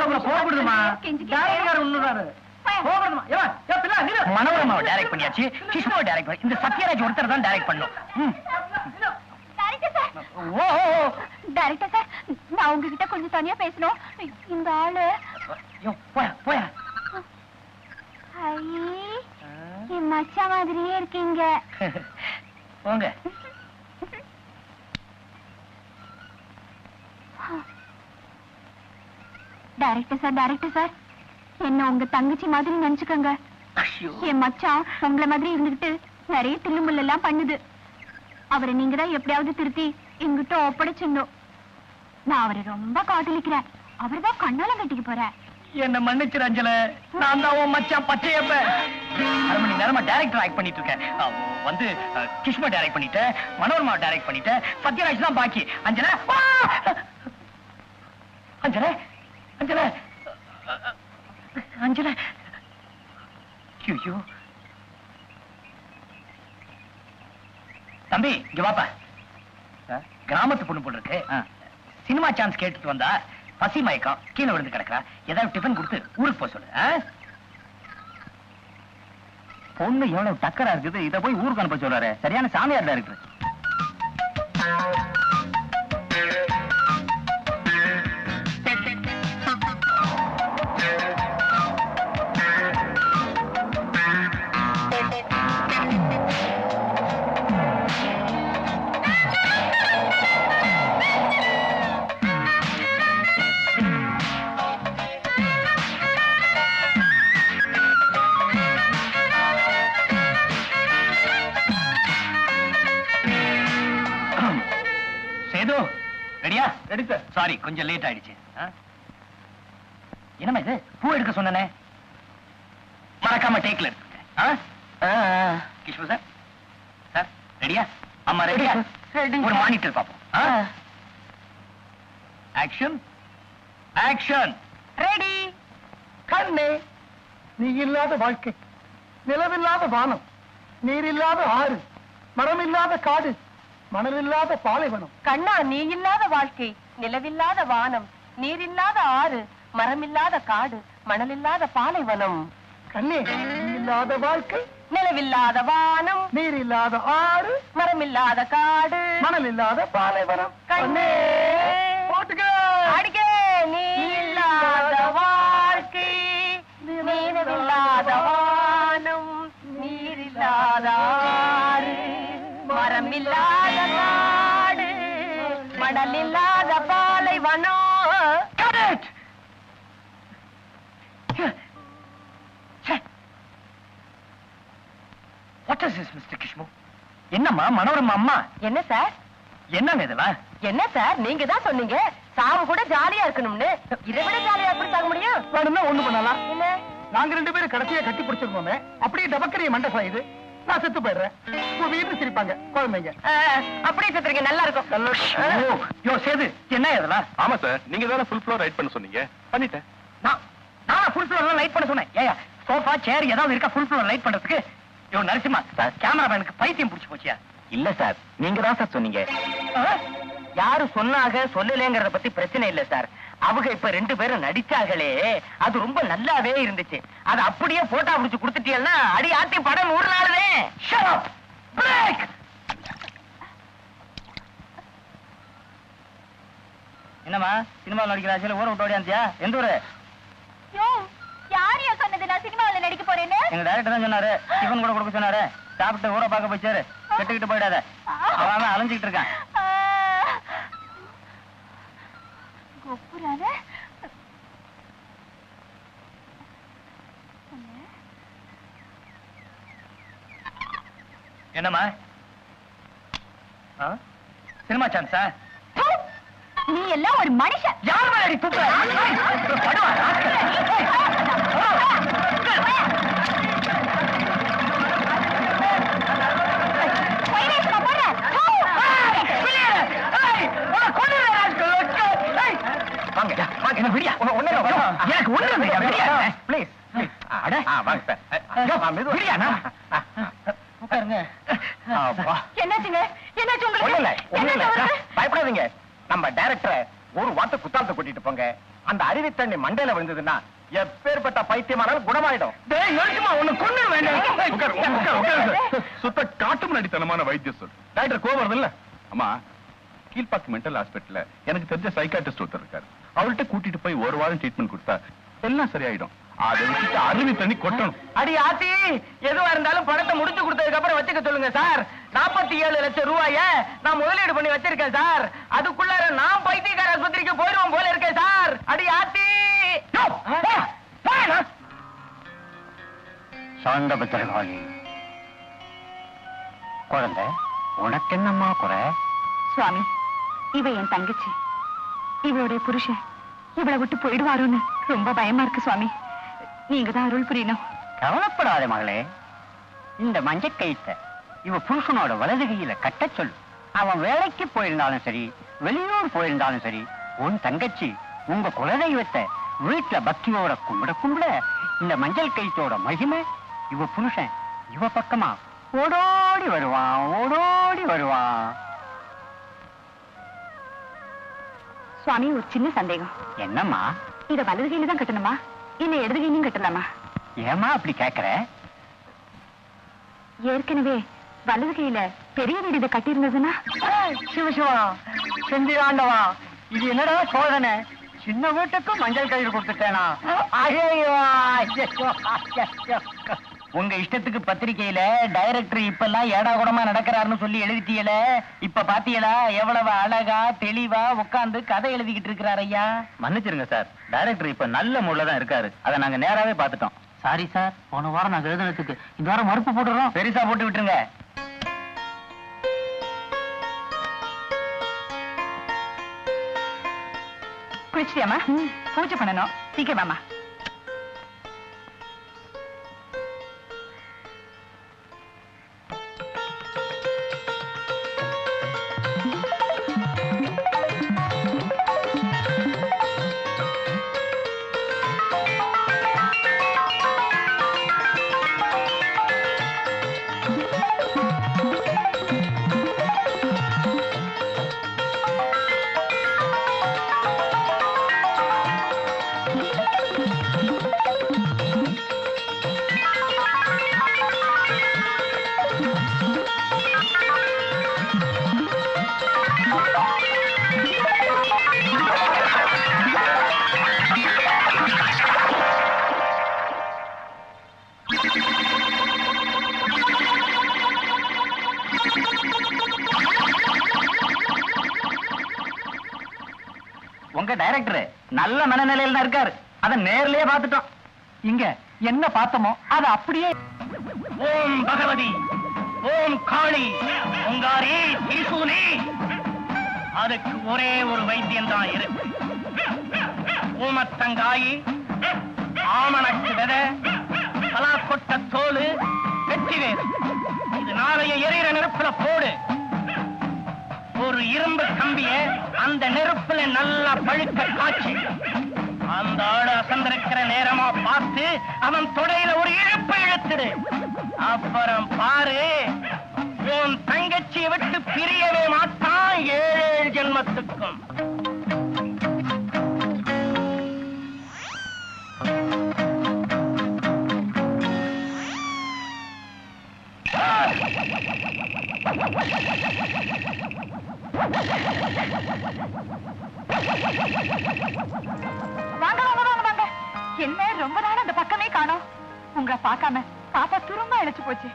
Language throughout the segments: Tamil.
போகப்படுதுமா மனோரமாவை டைரக்ட் பண்ணியாச்சு, கிருஷ்ணாவை டைரக்ட் பண்ணி இந்த சத்யராஜ் ஒருத்தர் தான் டைரக்ட் பண்ணும். டைரக்டர் சார், நான் உங்ககிட்ட கொஞ்சம் தனியா பேசணும். இந்த ஆளு போயா என் மச்சா மாதிரியே இருக்கீங்க. போங்க. டைரக்டர் சார், என்ன உங்க தங்கச்சி மாதிரி நினைச்சுக்கோங்க. என் மச்சான் உங்களை மாதிரி இருந்துகிட்டு நிறைய தில்லுமுள்ள எல்லாம் பண்ணுது. அவரை நீங்க தான் எப்படியாவது திருத்தி எங்கிட்ட ஒப்படைச்சிடணும். நான் அவரை ரொம்ப காதலிக்கிறேன். அவர் தான் கண்ணாலம் கட்டிக்க போறேன். என்ன மன்னிச்சிரு அஞ்சல, நான் தான் உன் மச்சான் பச்சையப்ப. 1/2 மணி நேரமா டைரக்டர் ஆக்ட் பண்ணிட்டு இருக்கேன். வந்து கிருஷ்ணா டைரக்ட் பண்ணிட்டேன், மனோரமா டைரக்ட் பண்ணிட்டேன், சத்யராஜ் தான் பாக்கி. அஞ்சல அஞ்சல அஞ்சல அஞ்சல ஐயோ தம்பி, இங்க வாப்பா. கிராமத்து பொண்ணு போல இருக்கு. சினிமா சான்ஸ் கேட்டுட்டு வந்தா பசி மயக்கம், கீழே விழுந்து கிடக்கா. ஏதாவது டிஃபன் கொடுத்து ஊருக்கு போக சொல்லு. பொண்ணு எவ்வளவு டக்கரா இருக்குது, இதை போய் ஊருக்கு அனுப்ப சொல்றாரு. சரியான சாமியார் தான் இருக்கு. ரெடியா? Ready sir. சாரி, கொஞ்சம் லேட் ஆயிடுச்சு. என்னமா இது, பூ எடுக்க சொன்னனே, மறக்காம டேக்ல எடுத்துங்க. கிருஷ்ணா சார், சார் ரெடியா? அம்மா ரெடியா? ஒரு மானிட்டர் பாப்போம். Action action. ரெடி. கண்ணே, நீ இல்லாத வாழ்க்கை, நிலவில்லாத வானம், நீர் இல்லாத ஆறு, மரம் இல்லாத காடு, மணலில்லாத பாலைவனம். கண்ணா, நீ இல்லாத வாழ்க்கை, நிலவில்லாத வானம், நீர் இல்லாத ஆறு, மரமில்லாத காடு, மணலில்லாத பாலைவனம். கண்ணே, நீ இல்லாத வாழ்க்கை, நிலவில்லாத வானம், நீர் இல்லாத ஆறு, மரமில்லாத காடு, மணலில்லாத பாலைவனம். கண்ணே போட்டுக்க அடிக்க. நீ இல்லாத வாழ்க்கை, நிலவில்லாத வானம், நீர் இல்லாத ஆறு, மரமில்லாத காடு, மணலில்லாத பாலைவனம். What is this, Mr. Kishmo? என்னம்மா மனோரமா அம்மா? என்ன சார்? என்னங்க இதெல்லாம்? என்ன சார், நீங்க தான் சொன்னீங்க சாவு கூட ஜாலியா இருக்கணும்னு. இதை விட ஜாலியா எப்படி சாக முடியும்? வேணும்னா ஒண்ணு பண்ணலாம். என்ன? நாங்க 2 பேரும் கடைசியா கட்டி பிடிச்சிருக்கோமே, அப்படியே டபக்கரிய மண்டை சாயுது, நான் செத்து போயிடுறேன். வீட்டு சிரிப்பாங்க குழந்தைங்க. அப்படியே செத்துறீங்க, நல்லா இருக்கும். யோ சேது, என்ன இதெல்லாம்? ஆமா சார், நீங்க தானே ஃபுல் ஃப்ளோர் ரைட் பண்ண சொன்னீங்க, பண்ணிட்டேன். நான் ஃபுல் ஃப்ளோர் லைட் பண்ண சொன்னேன். ஏயா சோஃபா சேர் ஏதாவது இருக்கா ஃபுல் ஃப்ளோர் லைட் பண்றதுக்கு? யோ நரசிம்மா சார், கேமராமேனுக்கு பைத்தியம் பிடிச்சு போச்சியா? இல்ல சார், நீங்க தான் சார் சொன்னீங்க. யாரு சொன்னாக சொல்லலங்கிறத பத்தி பிரச்சனை இல்ல சார். அவங்க இப்ப 2 பேரும் நடிச்சாங்களே, அது ரொம்ப நல்லாவே இருந்துச்சு. அது அப்படியே போட்டோ பிடிச்சு கொடுத்துட்டீங்கன்னா அடி ஆட்டி படம் 100 நாளுவே. Shut up! Break! என்னம்மா சினிமாவில் நடிக்கிற ஆசையில ஊரை விட்டு ஓடியாந்தியா? எந்த ஊரு? யாரையா சொன்னது நான் சினிமாவில் நடிக்க போறேன்னு? எங்க டைரக்டர் தான் சொன்னாரு, டிஃபன் கூட கொடுக்க சொன்னாரு. சாப்பிட்டு ஊரை பார்க்க போய் சேரு, கெட்டுக்கிட்டு போயிடாத. அவன் அலைஞ்சிக்கிட்டு இருக்கான். என்னம்மா சினிமா சான்ஸா? நீ எல்லாம் ஒரு மனுஷன். யார் மேலடி தூக்க? பயப்படாதீங்க, நம்ம டைரக்டரை ஒரு வார்த்தை குத்தாலத்தை கூட்டிட்டு போங்க. அந்த அருவி தண்ணி மண்டையில விழுந்ததுன்னா எப்பேற்பட்ட பைத்தியமானாலும் குணமாயிடும். சுத்த காட்டு முன்னாடித்தனமான வைத்தியம் சொல். டாக்டர் கோவம் இல்ல. அம்மா, கீழ்பாக்கு மென்டல் ஹாஸ்பிட்டல்ல எனக்கு தெரிஞ்ச சைக்காட்ரிஸ்ட் ஒருத்தர் இருக்காரு. அவர்கிட்ட கூட்டிட்டு போய் ஒரு வாரம் ட்ரீட்மெண்ட் கொடுத்தா எல்லாம் சரியாயிடும். அதை விட்டுட்டு அருவி தண்ணி கொட்டணும். அடி ஆத்தி, எதுவா இருந்தாலும் பணத்தை முடிச்சு கொடுத்ததுக்கு அப்புறம் வச்சுக்க சொல்லுங்க சார். 47 லட்சம் ரூபாய நான் முதலீடு பண்ணி வச்சிருக்கேன் சார். அதுக்குள்ளார நான் பைத்தியக்கார ஆஸ்பத்திரிக்கு போயிடுவோம் போல இருக்கேன் சார். அடி ஆத்தி. சாந்த பத்திரகாளி குழந்தை, உனக்கு என்னம்மா குறை? சுவாமி, இவ என் தங்கச்சி. இவளுடைய புருஷன் இவளை விட்டு போயிடுவாருன்னு ரொம்ப பயமா இருக்கு சுவாமி. நீங்க தான் அருள் புரியணும். கவலைப்படாத மகளே. இந்த மஞ்சள் கயித்தை இவ புருஷனோட வலது கையில கட்ட சொல்லு. அவன் வேலைக்கு போயிருந்தாலும் சரி, வெளியூர் போயிருந்தாலும் சரி, உன் தங்கச்சி உங்க குலதெய்வத்தை வீட்டுல பக்தியோட கும்பிட கும்பிட இந்த மஞ்சள் கயிற்றோட மகிமை இவ புருஷன் இவ பக்கமா ஓடோடி வருவான், ஓடோடி வருவான். சுவாமி, ஒரு சின்ன சந்தேகம். என்னம்மா? இத வலது கையில தான் கட்டணுமா இல்ல இடது கையிலும் கட்டலாமா? ஏமா அப்படி கேக்குற? ஏற்கனவே வலது கையில பெரிய வீடு இதை கட்டி இருந்ததுன்னா? சிவசிவா, செந்தி ஆண்டவா, இது என்னடா சோதனை? சின்ன வீட்டுக்கும் மஞ்சள் கயிறு கொடுத்துட்டேனா? ஐயோ, உங்க இஷ்டத்துக்கு பத்திரிக்கையில டைரக்டர் இப்பெல்லாம் ஏடா கூடமா நடக்கிறாருன்னு சொல்லி எழுதிட்டீல. இப்ப பாத்தீங்களா எவ்வளவு அழகா தெளிவா உட்கார்ந்து கதை எழுதிக்கிட்டு இருக்கிறார் ஐயா. மன்னிச்சிருங்க சார், டைரக்டர் இப்ப நல்ல மூட்ல தான் இருக்காரு. அதை நாங்க நேராவே பாத்துட்டோம். சாரி சார், போன வாரம் நாங்க எழுதுனதுக்கு இந்த வாரம் மறுப்பு போட்டுறோம். பெருசா போட்டு விட்டுருங்க. குளிச்சியாமா? பூஜை பண்ணணும், சீக்கிரமாமா. உங்க டைரக்டர் நல்ல மனநிலையில தான் இருக்காரு. அத நேர்லயே பார்த்துட்டோம். இங்க என்ன பார்த்தோமோ அது அப்படியே. ஓம் பகவதி, ஓம் காளி, ஓங்காரி, ஈசூனி. அதுக்கு ஒரே ஒரு வைத்தியம் தான் இருக்கு. ஊமத்தங்காயி, ஆமணக்கு விதை, பலாக்கொட்ட தோல், வெற்றி வேறு. இது நாளைய எரியிற நெருப்புல போடு. ஒரு இரும்பு கம்பிய அந்த நெருப்புல நல்லா பழுக்க காய்ச்சி அந்த ஆடு அசந்திருக்கிற நேரமா பார்த்து அவன் தொடையில ஒரு இழுப்பு இழுத்துடு. அப்புறம் பாரு, உன் தங்கச்சியை விட்டு பிரியவே மாட்டான் 7 ஜென்மத்துக்கும். வாங்க வாங்க வாங்க வாங்க. என்ன ரொம்ப நாள் அந்த பக்கமே காணோம். உங்களை பார்க்காம பாப்பா துரும்ப இழைச்சு போச்சு.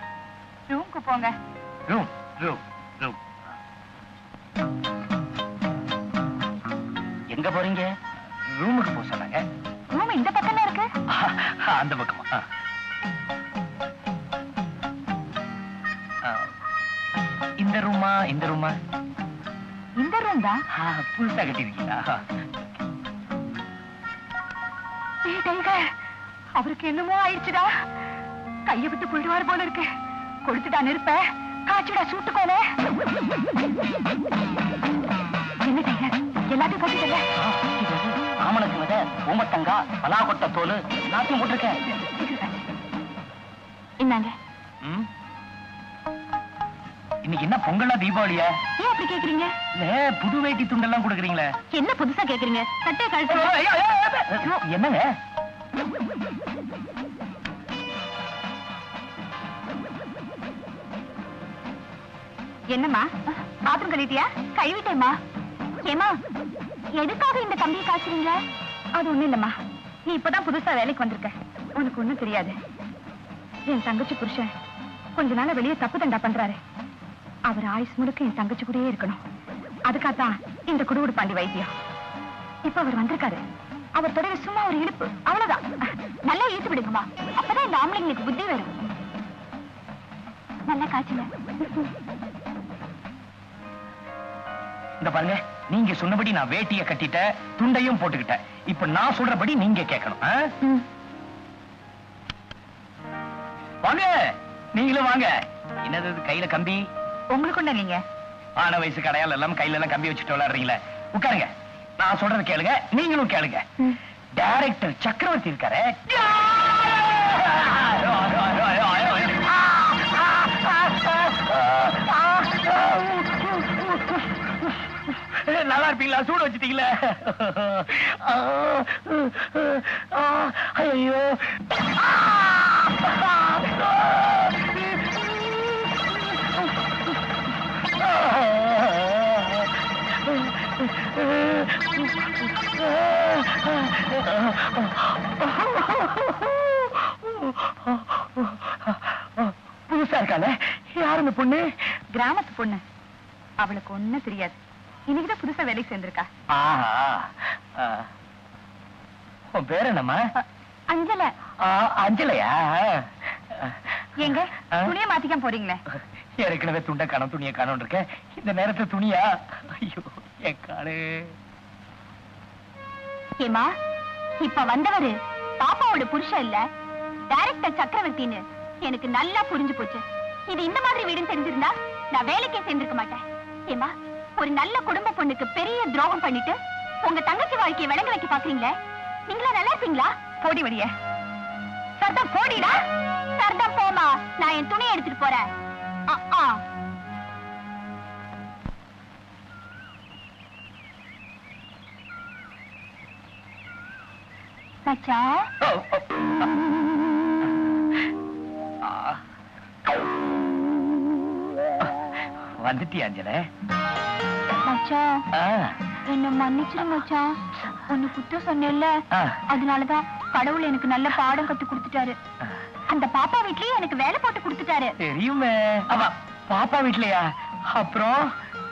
ரூம்க்கு போங்க. Room room room. எங்க போறீங்க? ரூமுக்கு போக சொன்னாங்க. ரூம் இந்த பக்கம்ல இருக்கு. அந்த பக்கமா? இந்த ரூமா இந்த ரூமா? இந்த ரூம் தான். புதுசா கட்டிருக்கீங்களா? அவருக்கு என்னமோ ஆயிடுச்சுடா. கைய விட்டு போயிடுவாரு போல இருக்கு. கொடுத்துட்டா நெருப்ப, காய்ச்சிடா சூட்டுக்கோல. என்ன டைகர், எல்லாத்தையும் போட்டுட்டல? ஆமணக்கு விதை, ஊமத்தங்கா, பலாக்கொட்ட தோல் எல்லாத்தையும் போட்டிருக்கேன். இந்தாங்க. இன்னைக்கு என்ன பொங்கலா தீபாவளியா? ஏன் அப்படி கேக்குறீங்க? இல்ல புது வேட்டி துண்டெல்லாம் கொடுக்குறீங்களே. என்ன புதுசா கேக்குறீங்க? சட்டையை கழட்டு. என்னங்க என்னம்மா பாத்ரூம் கழிட்டியா? கழுவிட்டேம்மா. ஏமா எதுக்காக இந்த கம்பியை காய்ச்சுறீங்க? அது ஒண்ணும் இல்லம்மா, நீ இப்பதான் புதுசா வேலைக்கு வந்திருக்க, உனக்கு ஒண்ணும் தெரியாது. என் தங்கச்சி புருஷன் கொஞ்ச நாள வெளியே தப்பு தண்டா பண்றாரு. அவர் ஆயுஸ் முழுக்க என் தங்கச்சி கூடயே இருக்கணும். அதுக்காகத்தான் இந்த குடுகுடு பாண்டி வைத்தியம். இப்ப அவர் வந்திருக்காரு. அவர் தொடர சும்மா ஒரு இழுப்பு, அவ்வளவுதான். நல்லா இழுத்து விடுங்கம்மா, அப்பதான் இந்த ஆம்பளைங்களுக்கு புத்தி வரும். நல்லா காய்ச்சல. இந்த பாருங்க, நீங்க சொன்னபடி நான் வேட்டிய கட்டிட்டேன், துண்டையும் போட்டுக்கிட்டேன். இப்ப நான் சொல்றபடி நீங்க கேட்கணும். வாங்க, நீங்களும் வாங்க. என்னது கையில கம்பி? உங்களுக்கு ஒண்ணு இல்லைங்க. ஆன வயசு கடையால் எல்லாம் கையில எல்லாம் கம்பி வச்சுட்டு விளையாடுறீங்களே. உட்காருங்க, நான் சொல்றது கேளுங்க, நீங்களும் கேளுங்க. டைரக்டர் சக்கரவர்த்தி இருக்காரு. நல்லா இருப்பீங்களா? சூடு வச்சுட்டீங்களே. ஐயோ, புதுசா இருக்காங்க. யாரு இந்த பொண்ணு? கிராமத்து பொண்ணு, அவளுக்கு ஒண்ணும் தெரியாது. இன்னைக்குதான் புதுசா வேலைக்கு சேர்ந்திருக்கா. உன் பேர் என்னம்மா? அஞ்சல. அஞ்சலையா? எங்க துணிய மாத்திக்காம போறீங்களே? ஏற்கனவே துண்டை காணும், துணியை காணும் இருக்க. இந்த நேரத்துல துணியா? ஐயோ என் காலு. ஏமா, இப்ப வந்தவரு பாப்பாவோட புருஷன் இல்ல, டைரக்டர் சக்கரவர்த்தின்னு எனக்கு நல்லா புரிஞ்சு போச்சு. இது இந்த மாதிரி வீடுன்னு தெரிஞ்சிருந்தா நான் வேலைக்கே சேர்ந்திருக்க மாட்டேன். ஏமா, ஒரு நல்ல குடும்ப பொண்ணுக்கு பெரிய துரோகம் பண்ணிட்டு உங்க தங்கச்சி வாழ்க்கையை விளங்க வைக்க பாக்குறீங்களே, நீங்களா நல்லா இருப்பீங்களா? போடி வடிய. சர்தம் போடிடா. சர்தம் போமா, நான் என் துணியை எடுத்துட்டு போறேன். மச்சான், வந்துட்டியா அஞ்சல? மச்சான் என்ன மன்னிச்சிரு மச்சான். ஒன்னு குத்த சொன்னேல்ல, அதனாலதான் கடவுள் எனக்கு நல்ல பாடம் கத்து கொடுத்துட்டாரு. அந்த பாப்பா வீட்லயே எனக்கு வேலை போட்டு கொடுத்துட்டாரு. தெரியுமே. பாப்பா வீட்லயா? அப்புறம்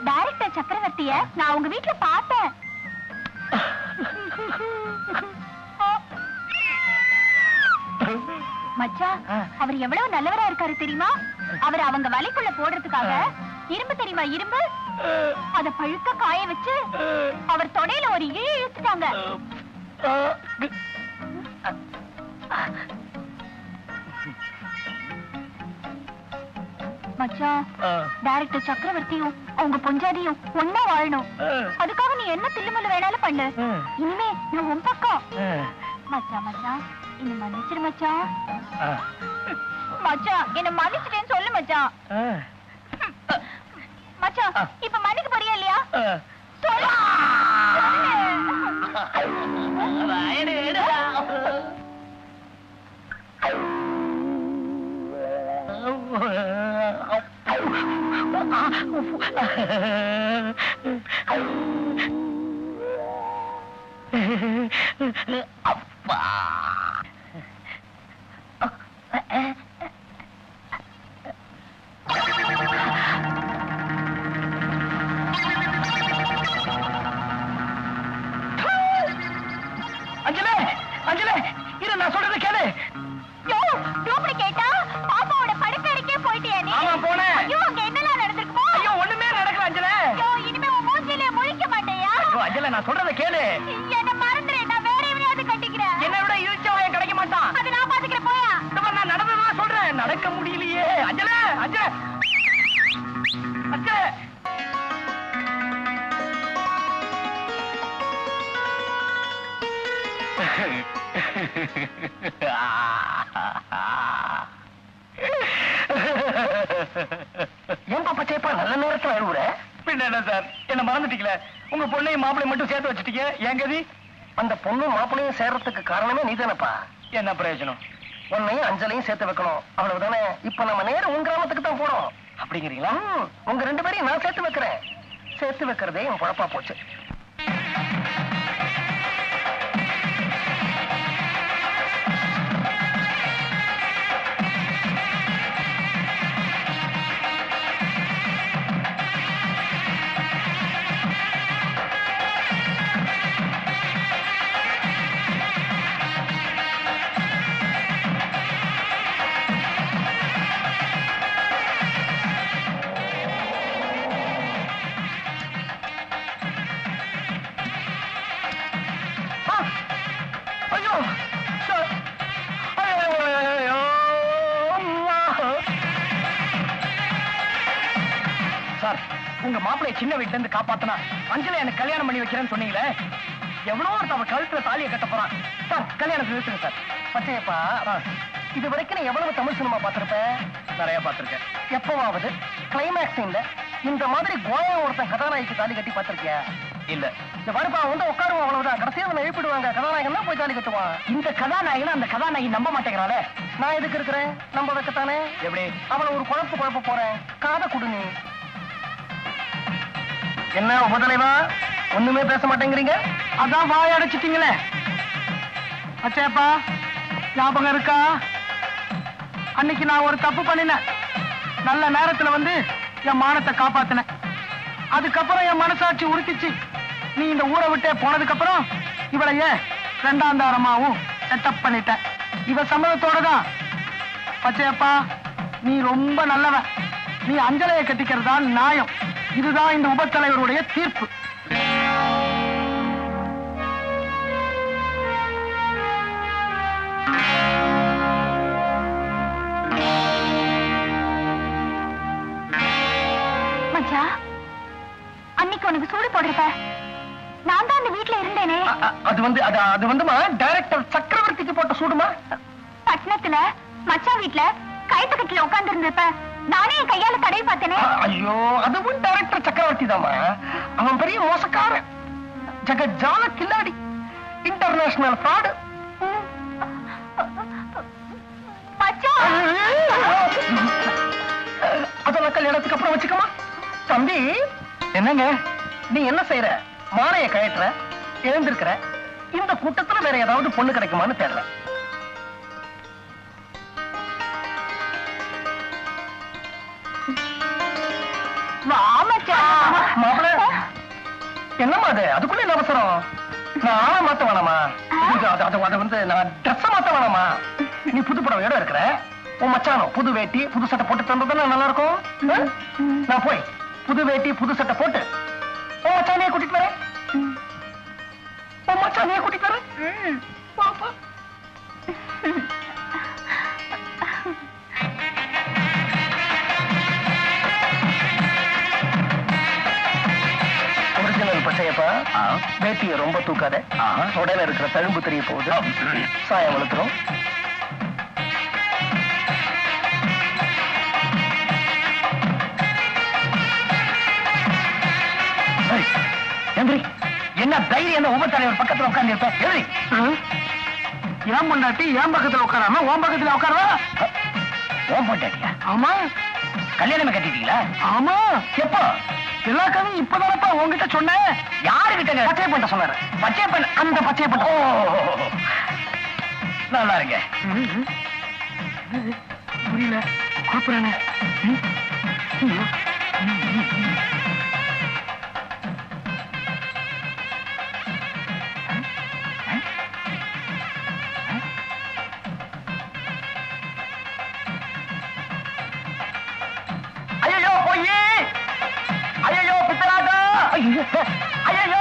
டைரக்டர் சக்கரவர்த்திய நான் உங்க வீட்டுல பார்த்தேன். மச்சான், அவர் எவ்வளவு நல்லவரா இருக்காரு தெரியுமா? அவர் அவங்க வலைக்குள்ள போடுறதுக்காக இரும்பு தெரியுமா, இரும்பு, அத பழுக்க காய வச்சு அவர் தொடையில ஒரு இழு இழுத்துட்டாங்க. மச்சான், டைரக்டர் சக்கரவர்த்தியும் அவங்க பொஞ்சாதியும் ஒன்னா வாழணும். அதுக்காக நீ என்ன தில்லுமுள்ளு வேணாலும் பண்ணு. இனிமே நான் உன் பக்கம். மச்சான் மச்சான், என்ன மன்னிச்சிரு மச்சான். மச்சான், என்ன மன்னிச்சிட்டேன்னு சொல்லு மச்சான். மச்சான், இப்ப மன்னிக்க போறியா இல்லையா? சொல்லு. அப்பா, அஞ்சலே அஞ்சலே, இரு நான் சொல்றதை கேளு. கேட்டா பாப்பாவோட படுக்கறைக்கே போயிட்டியா நீ? ஆமா போனேன். ஐயோ, அங்க என்னலாம் நடந்திருக்குமோ? ஐயோ ஒண்ணுமே நடக்கல அஞ்சலே. ஐயோ, இனிமே உன் மூஞ்சிலே முழிக்க மாட்டேயா? ஐயோ அஞ்சலே, நான் சொல்றதை கேளு. என்ன மறந்துரு, நான் வேற எவனையாவது கட்டிக்கிறேன். என்னை விட இழுச்சவன் கிடைக்க மாட்டான். அது நான் பாத்துக்கிறேன், போயா. நான் நடந்ததான் சொல்றேன், நடக்க முடியலையே. அஞ்சலே அஞ்சலே அஞ்சலே. ஏன் பாப்பா சேப்பா நல்ல நேரத்துல அழுவுற? பின்ன என்ன சார், என்ன மறந்துட்டீங்களே? உங்க பொண்ணையும் மாப்பிளை மட்டும் சேர்த்து வச்சுட்டீங்க. என் கதி அந்த பொண்ணு மாப்பிளையும் சேர்றதுக்கு காரணமே நீதானப்பா. என்ன பிரயோஜனம்? உன்னையும் அஞ்சலையும் சேர்த்து வைக்கணும், அவ்வளவுதானே. இப்ப நம்ம நேரம் உன் கிராமத்துக்கு தான் போறோம். அப்படிங்கிறீங்களா? உங்க 2 பேரையும் நான் சேர்த்து வைக்கிறேன். சேர்த்து வைக்கிறதே என் பொழப்பா போச்சு. ஐயோ சார், ஐயோ அம்மா. சார், உங்க மாப்பிளைய சின்ன வீட்டுல இருந்து காப்பாத்தினா அஞ்சலை எனக்கு கல்யாணம் பண்ணி வைக்கிறேன்னு சொன்னீங்களே, எவ்வளோ ஒருத்தவ கழுத்துல தாலியை கட்ட போறான். சார், கல்யாணத்தை நிறுத்துங்க சார். பச்சையப்பா, இது வரைக்கும் நீ எவ்வளவு தமிழ் சினிமா பார்த்திருப்ப? நிறைய பார்த்திருக்கேன். எப்பவாவது கிளைமேக்ஸ் சீன்ல இந்த மாதிரி கோயா ஒருத்தன் கதாநாயகிக்கு தாலி கட்டி பார்த்திருக்கியா? இல்ல. இந்த பாருப்பா, வந்து உட்காருவோம், அவ்வளவுதான். கடைசியா அவனை எழுப்பிடுவாங்க, கதாநாயகன் தான் போய் தாலி கட்டுவான். இந்த கதாநாயகன் அந்த கதாநாயகி நம்ப மாட்டேங்கிறாளே. நான் எதுக்கு இருக்கிறேன்? நம்ப வைக்கத்தானே. எப்படி? அவனை ஒரு குழப்ப போறேன். காதை குடு நீ. என்ன உபதலைவா, ஒண்ணுமே பேச மாட்டேங்கிறீங்க? அதான் வாய் அடைச்சிட்டீங்களே. அச்சேப்பா, ஞாபகம் இருக்கா? அன்னைக்கு நான் ஒரு தப்பு பண்ணினேன். நல்ல நேரத்துல வந்து என் மானத்தை காப்பாத்தினேன். அதுக்கப்புறம் என் மனசாட்சி உறுத்திச்சு. நீ இந்த ஊரை விட்டே போனதுக்கு அப்புறம் இவளையே 2ஆம் தாரமாவும் செட்டப் பண்ணிட்ட. இவ சம்மதத்தோட தான். பச்சையப்பா, நீ ரொம்ப நல்லவன். நீ அஞ்சலையை கட்டிக்கிறதா நியாயம். இதுதான் இந்த உபத்தலைவருடைய தீர்ப்பு. மச்சா, அன்னைக்கு உனக்கு சூடு போடுறப்ப நான் தான் அந்த வீட்டுல இருந்தேனே. அது வந்துமா டைரக்டர் சக்கரவர்த்திக்கு போட்ட சூடுமா? பட்டணத்துல மச்சான் வீட்டுல கைப்பக்கத்துல உட்கார்ந்து இருந்தப்ப நானே என் கையால தடவி பார்த்தேனே. ஐயோ, அதுவும் டைரக்டர் சக்கரவர்த்தி தாமா. அவன் பெரிய மோசக்காரன், ஜகஜால கில்லாடி, இன்டர்நேஷனல் ஃப்ராடு. மச்சான், அதெல்லாம் கல்யாணத்துக்கு அப்புறம் வச்சுக்கமா. தம்பி, என்னங்க நீ என்ன செய்யற? மாலையை கழட்டுற, எழுந்திருக்கிற. இந்த கூட்டத்துல வேற ஏதாவது பொண்ணு கிடைக்குமான்னு தெரியல. மாப்பிள, என்னம்மா அது? அதுக்குள்ள என்ன அவசரம்? நான் ஆளை மாத்த வேணாமா? நான் ட்ரெஸ் மாத்த வேணாமா? நீ புது புடவையோட இருக்கிற. உன் மச்சானோ புது வேட்டி புது சட்டை போட்டு தந்ததுன்னா நல்லா இருக்கும். நான் போய் புது வேட்டி புது சட்டை போட்டு உன் மச்சானையே கூட்டிட்டு வரேன். உன் மச்சானையே கூட்டிட்டு வரேன். பாப்பா, ஒரிஜினல் பச்சையப்பா, வேட்டியை ரொம்ப தூக்காத. உடனே இருக்கிற தழும்பு தெரிய போகுது, சாயம் வளர்த்துரும். என்ன தைரியம்? என்ன உபத்தலைவர் பக்கத்துல உட்கார்ந்து இருப்பேன். ஏன் பொண்டாட்டி என் பக்கத்துல உட்காராம உன் பக்கத்துல உட்காருவா? ஓம் பொண்டாட்டியா? ஆமா. கல்யாணமே கட்டிட்டீங்களா? ஆமா. எப்போ? எல்லா கதையும் இப்பதானப்பா உங்ககிட்ட சொன்னேன். யாருகிட்ட? பச்சை பண்ண சொன்னாரு. பச்சை பண்ண, அந்த பச்சை பண்ண. நல்லா இருங்க. புரியல, கூப்பிடுறேன். ஐயோ போய், ஐயோ பித்தராட்டா, ஐயோ